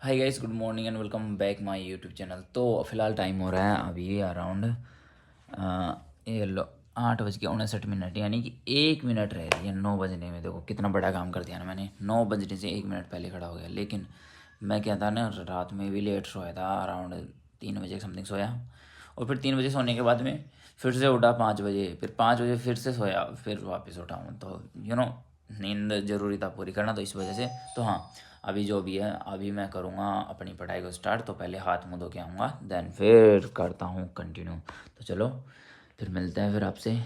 Hi guys, good morning and welcome back my YouTube channel. तो फ़िलहाल time हो रहा है अभी अराउंड ये लो 8:59, यानी कि 1 मिनट रह रही है 9 बजने में। देखो कितना बड़ा काम कर दिया ना मैंने, 9 बजने से 1 मिनट पहले खड़ा हो गया। लेकिन मैं क्या था ना, रात में भी लेट सोया था, अराउंड 3 बजे समथिंग सोया। और फिर 3 बजे सोने के बाद में फिर से उठा 5 बजे, फिर 5 बजे फिर से सोया, फिर वापस उठा हूँ। तो नींद ज़रूरी था पूरी करना, तो इस वजह से। तो हाँ, अभी जो भी है अभी मैं करूँगा अपनी पढ़ाई को स्टार्ट। तो पहले हाथ मुँह धो के आऊँगा, देन फिर करता हूँ कंटिन्यू। तो चलो फिर मिलते हैं फिर आपसे।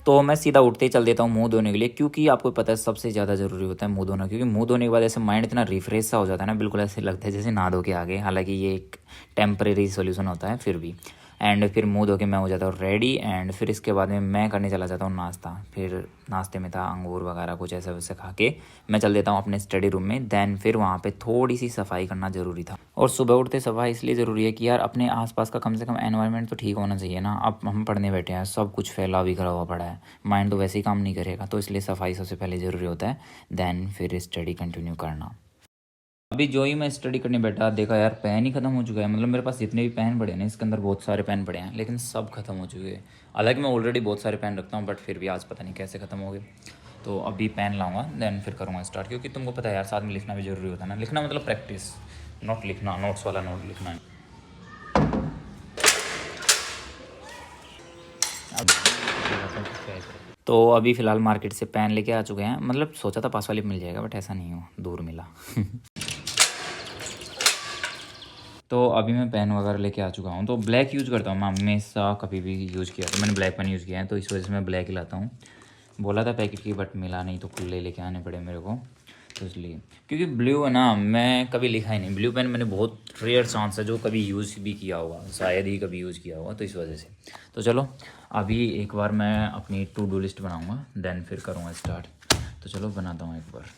तो मैं सीधा उठते ही चल देता हूँ मुंह धोने के लिए, क्योंकि आपको पता है सबसे ज़्यादा ज़रूरी होता है मुंह धोना। क्योंकि मुंह धोने के बाद ऐसे माइंड इतना रिफ्रेश सा हो जाता है ना, बिल्कुल ऐसे लगता है जैसे नहा धो के आ गए। हालांकि ये एक टेम्परेरी सोल्यूशन होता है फिर भी। एंड फिर मुंह धो के मैं हो जाता हूँ रेडी। एंड फिर इसके बाद में मैं करने चला जाता हूँ नाश्ता। फिर नाश्ते में था अंगूर वगैरह कुछ ऐसा वैसे खा के मैं चल देता हूँ अपने स्टडी रूम में। देन फिर वहाँ पे थोड़ी सी सफाई करना ज़रूरी था। और सुबह उठते सफाई इसलिए ज़रूरी है कि यार अपने आसपास का कम से कम एनवायरनमेंट तो ठीक होना चाहिए ना। अब हम पढ़ने बैठे हैं, सब कुछ फैला बिखरा हुआ पड़ा है, माइंड तो वैसे ही काम नहीं करेगा। तो इसलिए सफाई सबसे पहले ज़रूरी होता है, देन फिर स्टडी कंटिन्यू करना। अभी जो ही मैं स्टडी करने बैठा देखा यार पेन ही ख़त्म हो चुका है। मतलब मेरे पास जितने भी पेन पड़े हैं ना, इसके अंदर बहुत सारे पेन पड़े हैं, लेकिन सब ख़त्म हो चुके हैं। हालांकि मैं ऑलरेडी बहुत सारे पेन रखता हूँ, बट फिर भी आज पता नहीं कैसे ख़त्म हो गए। तो अभी पेन लाऊंगा, देन फिर करूँगा स्टार्ट। क्योंकि तुमको पता है यार, साथ में लिखना भी ज़रूरी होता है ना। लिखना मतलब प्रैक्टिस, नोट लिखना, नोट्स वाला नोट लिखना है। तो अभी फ़िलहाल मार्केट से पेन लेके आ चुके हैं। मतलब सोचा था पास वाले मिल जाएगा, बट ऐसा नहीं हो, दूर मिला। तो अभी मैं पेन वगैरह लेके आ चुका हूँ। तो ब्लैक यूज़ करता हूँ मैं हमेशा, कभी भी यूज़ किया तो मैंने ब्लैक पेन यूज़ किया है, तो इस वजह से मैं ब्लैक ही लाता हूँ। बोला था पैकेट की, बट मिला नहीं, तो खुले लेके आने पड़े मेरे को। तो इसलिए, क्योंकि ब्लू है ना, मैं कभी लिखा ही नहीं। ब्लू पेन मैंने बहुत रेयर चांस है जो कभी यूज़ भी किया होगा, शायद ही कभी यूज़ किया होगा, तो इस वजह से। तो चलो अभी एक बार मैं अपनी टू डू लिस्ट बनाऊँगा, देन फिर करूँगा स्टार्ट। तो चलो बनाता हूँ एक बार।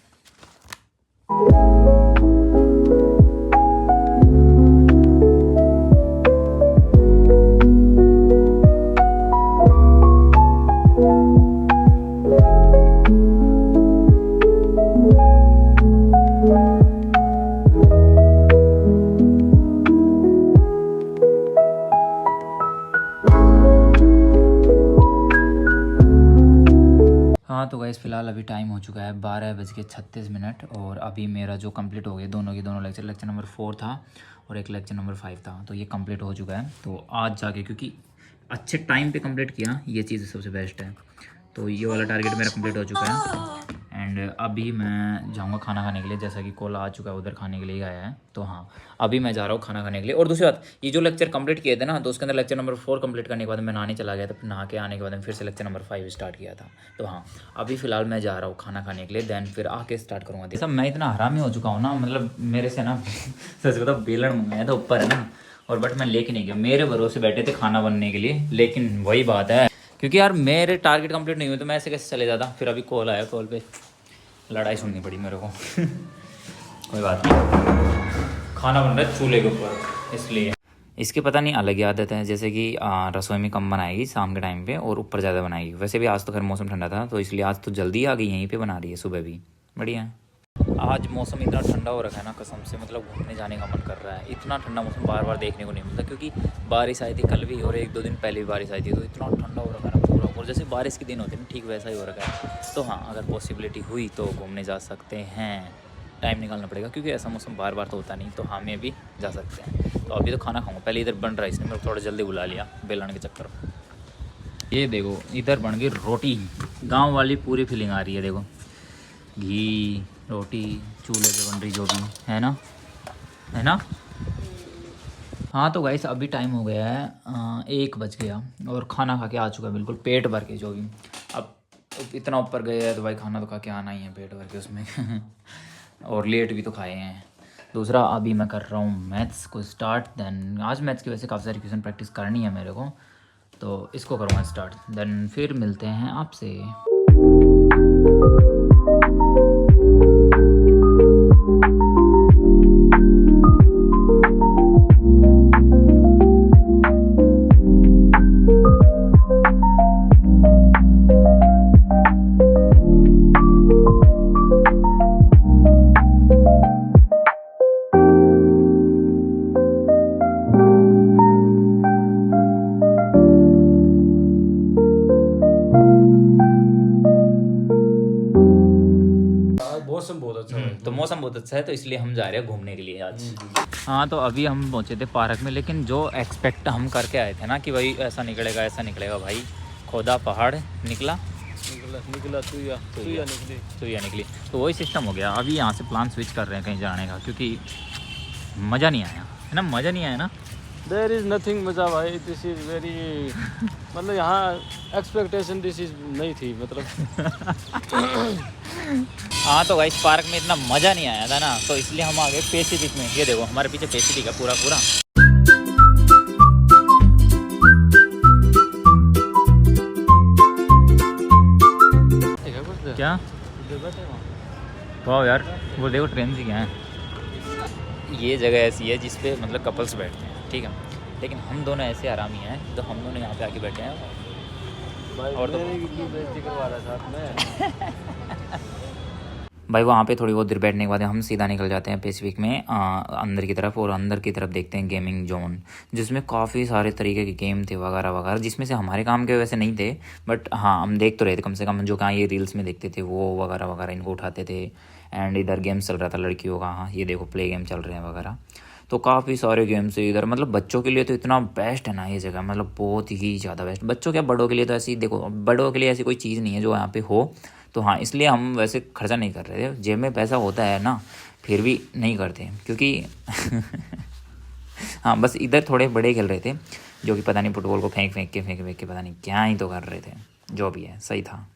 हाँ तो गाइस, फ़िलहाल अभी टाइम हो चुका है 12:36 और अभी मेरा जो कंप्लीट हो गया दोनों के दोनों लेक्चर नंबर 4 था और एक लेक्चर नंबर 5 था, तो ये कंप्लीट हो चुका है। तो आज जाके, क्योंकि अच्छे टाइम पे कंप्लीट किया, ये चीज़ सबसे बेस्ट है। तो ये वाला टारगेट मेरा कंप्लीट हो चुका है। एंड अभी मैं जाऊंगा खाना खाने के लिए, जैसा कि कॉल आ चुका है, उधर खाने के लिए ही आया है। तो हाँ, अभी मैं जा रहा हूँ खाना खाने के लिए। और दूसरी बात, ये जो लेक्चर कंप्लीट किए थे ना, तो उसके अंदर लेक्चर नंबर 4 कंप्लीट करने के बाद मैं नहाने चला गया था। नहा के आने के बाद मैं फिर से लेक्चर नंबर 5 स्टार्ट किया था। तो हाँ, अभी फ़िलहाल मैं जा रहा हूँ खाना खाने के लिए, देन फिर आके स्टार्ट करूँगा। सब मैं इतना हरामी हो चुका हूँ ना, मतलब मेरे से ना सच बताओ, बेलन मंगाया था ऊपर है ना, और बट मैं लेके नहीं गया। मेरे भरोसे बैठे थे खाना बनने के लिए, लेकिन वही बात है, क्योंकि यार मेरे टारगेट कंप्लीट नहीं हुए तो मैं ऐसे कैसे चले जाता। फिर अभी कॉल आया, कॉल पे लड़ाई सुननी पड़ी मेरे को। कोई बात नहीं, खाना बन रहा है चूल्हे के ऊपर, इसलिए। इसके पता नहीं अलग ही आदत है, जैसे कि रसोई में कम बनाएगी शाम के टाइम पे और ऊपर ज़्यादा बनाएगी। वैसे भी आज तो खैर मौसम ठंडा था, तो इसलिए आज तो जल्दी आ गई, यहीं पे बना रही है, सुबह भी बढ़िया। आज मौसम इतना ठंडा हो रखा है ना, कसम से, मतलब घूमने जाने का मन कर रहा है। इतना ठंडा मौसम बार बार देखने को नहीं मिलता, क्योंकि बारिश आई थी कल भी और 1-2 दिन पहले भी बारिश आई थी। तो इतना ठंडा हो रखा है ना पूरा, और जैसे बारिश के दिन होते हैं ना, ठीक वैसा ही हो रखा है। तो हाँ, अगर पॉसिबिलिटी हुई तो घूमने जा सकते हैं। टाइम निकालना पड़ेगा, क्योंकि ऐसा मौसम बार बार तो होता नहीं। तो हमें भी जा सकते हैं। तो अभी तो खाना खाऊंगा, पहले इधर बन रहा है, इसने मेरे को थोड़ा जल्दी बुला लिया बेलन के चक्कर में। ये देखो इधर बन गई रोटी, गाँव वाली पूरी फीलिंग आ रही है। देखो घी रोटी चूल्हे पे बन रही, जो भी है ना, है ना। हाँ तो गाइस, अभी टाइम हो गया है 1 बज गया और खाना खा के आ चुका है बिल्कुल पेट भर के, जो भी। अब इतना ऊपर गए हैं तो भाई खाना तो खा के आना ही है पेट भर के उसमें। और लेट भी तो खाए हैं। दूसरा, अभी मैं कर रहा हूँ मैथ्स को स्टार्ट। देन आज मैथ्स की वैसे काफ़ी सारी क्वेश्चन प्रैक्टिस करनी है मेरे को, तो इसको करूँगा स्टार्ट। देन फिर मिलते हैं आपसे। बहुत अच्छा है, तो इसलिए हम जा रहे हैं घूमने के लिए आज। हाँ, तो अभी हम पहुँचे थे पार्क में, लेकिन जो एक्सपेक्ट हम करके आए थे ना कि भाई ऐसा निकलेगा भाई, खोदा पहाड़ निकला सुइया निकली। तो वही सिस्टम हो गया। अभी यहाँ से प्लान स्विच कर रहे हैं कहीं जाने का, क्योंकि मज़ा नहीं आया है ना, मज़ा नहीं आया ना। देयर इज़ नथिंग मज़ा भाई, दिस इज़ वेरी मतलब यहाँ एक्सपेक्टेशन दिस इज़ नहीं थी मतलब। हाँ, तो गाइस पार्क में इतना मज़ा नहीं आया था ना, तो इसलिए हम आ गए पैसिफिक में। ये देखो हमारे पीछे पैसिफिक है पूरा। क्या वाह यार, वो देखो ट्रेन से क्या है। ये जगह ऐसी है जिस पे मतलब कपल्स बैठते हैं, ठीक है, लेकिन हम दोनों ऐसे आरामी हैं, तो हम दोनों यहाँ पे आके बैठे हैं भाई, और तो बेइज्जती करवा रहा साथ में। भाई वहाँ पे थोड़ी बहुत देर बैठने के बाद हम सीधा निकल जाते हैं पैसिफिक में अंदर की तरफ। और अंदर की तरफ देखते हैं गेमिंग जोन, जिसमें काफ़ी सारे तरीके के गेम थे वगैरह वगैरह, जिसमें से हमारे काम के वैसे नहीं थे, बट हाँ हम देख तो रहे थे कम से कम, जो कहाँ ये रील्स में देखते थे वो वगैरह वगैरह इनको उठाते थे। एंड इधर गेम्स चल रहा था लड़कियों का, हाँ ये देखो प्ले गेम चल रहे हैं वगैरह। तो काफ़ी सारे गेम्स है इधर, मतलब बच्चों के लिए तो इतना बेस्ट है ना ये जगह, मतलब बहुत ही ज़्यादा बेस्ट। बच्चों क्या बड़ों के लिए तो ऐसी देखो, बड़ों के लिए ऐसी कोई चीज़ नहीं है जो यहाँ पे हो, तो हाँ इसलिए हम वैसे खर्चा नहीं कर रहे थे। जेब में पैसा होता है ना, फिर भी नहीं करते, क्योंकि हाँ बस इधर थोड़े बड़े खेल रहे थे, जो कि पता नहीं फुटबॉल को फेंक के पता नहीं क्या ही तो कर रहे थे, जो भी है सही था।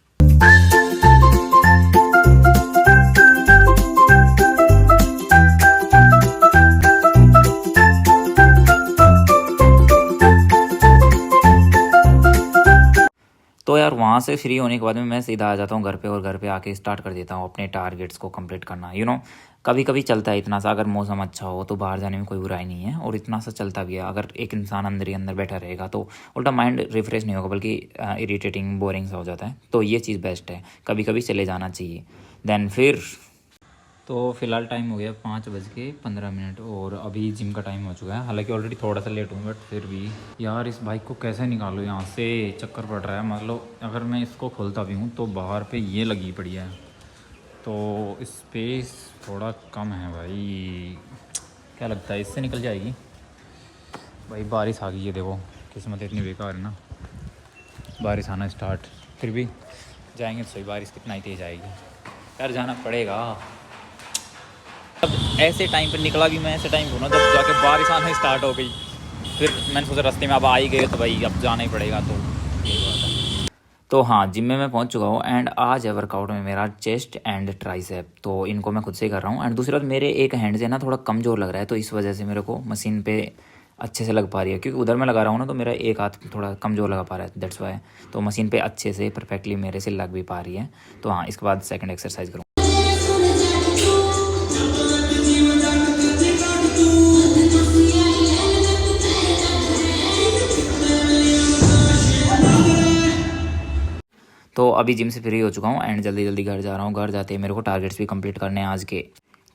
तो यार वहाँ से फ्री होने के बाद में मैं सीधा आ जाता हूँ घर पे, और घर पे आके स्टार्ट कर देता हूँ अपने टारगेट्स को कंप्लीट करना। कभी कभी चलता है इतना सा, अगर मौसम अच्छा हो तो बाहर जाने में कोई बुराई नहीं है, और इतना सा चलता भी है। अगर एक इंसान अंदर ही अंदर बैठा रहेगा तो उल्टा माइंड रिफ्रेश नहीं होगा, बल्कि इरिटेटिंग बोरिंग सा हो जाता है। तो ये चीज़ बेस्ट है, कभी कभी चले जाना चाहिए। देन फिर तो फ़िलहाल टाइम हो गया 5:15, और अभी जिम का टाइम हो चुका है। हालांकि ऑलरेडी थोड़ा सा लेट हूँ, बट फिर भी यार इस बाइक को कैसे निकालूँ यहाँ से, चक्कर पड़ रहा है। मतलब अगर मैं इसको खोलता भी हूँ तो बाहर पे ये लगी पड़ी है, तो स्पेस थोड़ा कम है भाई। क्या लगता है इससे निकल जाएगी? भाई बारिश आ गई है, देखो किस्मत इतनी बेकार है ना, बारिश आना स्टार्ट। फिर भी जाएंगे तो सही, बारिश कितना ही तेज़ आएगी यार, जाना पड़ेगा। अब ऐसे टाइम पर निकला भी मैं, ऐसे टाइम को ना जब जाके बारिश आना स्टार्ट हो गई। फिर मैंने सोचा रास्ते में अब आ ही गए तो भाई अब जाना ही पड़ेगा, तो यही बात है। तो हाँ जिम में मैं पहुंच चुका हूँ, एंड आज है वर्कआउट में मेरा चेस्ट एंड ट्राइसेप, तो इनको मैं खुद से ही कर रहा हूँ। एंड दूसरी बात, मेरे एक हैंड से ना थोड़ा कमज़ोर लग रहा है, तो इस वजह से मेरे को मशीन पे अच्छे से लग पा रही है, क्योंकि उधर मैं लगा रहा हूँ ना तो मेरा एक हाथ थोड़ा कमज़ोर लगा पा रहा है, दैट्स वाई। तो मशीन पे अच्छे से परफेक्टली मेरे से लग भी पा रही है। तो हाँ इसके बाद सेकंड एक्सरसाइज करूँ। तो अभी जिम से फ्री हो चुका हूँ, एंड जल्दी जल्दी घर जा रहा हूँ। घर जाते ही मेरे को टारगेट्स भी कंप्लीट करने हैं आज के।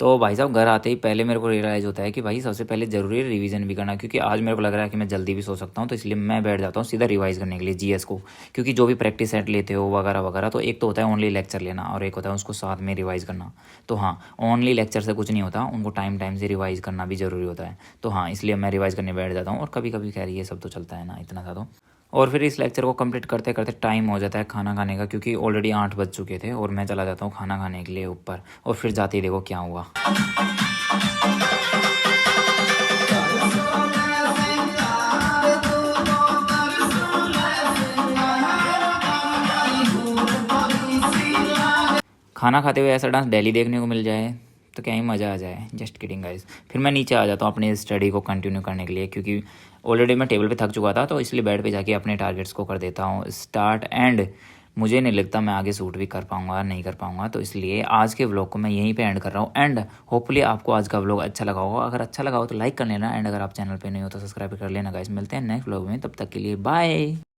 तो भाई साहब घर आते ही पहले मेरे को रियलाइज़ होता है कि भाई सबसे पहले ज़रूरी है रिवीजन भी करना, क्योंकि आज मेरे को लग रहा है कि मैं जल्दी भी सो सकता हूँ, तो इसलिए मैं बैठ जाता हूँ सीधा रिवाइज़ करने के लिए जीएस को। क्योंकि जो भी प्रैक्टिस सेट लेते हो वगैरह वगैरह, तो एक तो होता है ओनली लेक्चर लेना, और एक होता है उसको साथ में रिवाइज़ करना। तो हाँ ओनली लेक्चर से कुछ नहीं होता, उनको टाइम टाइम से रिवाइज़ करना भी ज़रूरी होता है। तो हाँ इसलिए मैं रिवाइज़ करने बैठ जाता हूँ, और कभी कभी खैर ये सब तो चलता है ना इतना सा तो। और फिर इस लेक्चर को कंप्लीट करते करते टाइम हो जाता है खाना खाने का, क्योंकि ऑलरेडी 8 बज चुके थे, और मैं चला जाता हूँ खाना खाने के लिए ऊपर। और फिर जाते ही देखो क्या हुआ। खाना खाते हुए ऐसा डांस डेली देखने को मिल जाए तो क्या ही मज़ा आ जाए। Just kidding guys. फिर मैं नीचे आ जाता हूँ अपनी स्टडी को कंटिन्यू करने के लिए, क्योंकि ऑलरेडी मैं टेबल पे थक चुका था, तो इसलिए बेड पे जाके अपने टारगेट्स को कर देता हूँ स्टार्ट। एंड मुझे नहीं लगता मैं आगे शूट भी कर पाऊँगा, नहीं कर पाऊँगा, तो इसलिए आज के व्लॉग को मैं यहीं पे एंड कर रहा हूँ। एंड होपफुली आपको आज का व्लॉग अच्छा लगा होगा। अगर अच्छा लगा हो तो लाइक कर लेना, एंड अगर आप चैनल पे नहीं हो तो सब्सक्राइब कर लेना गाइस। मिलते हैं नेक्स्ट व्लॉग में, तब तक के लिए बाय।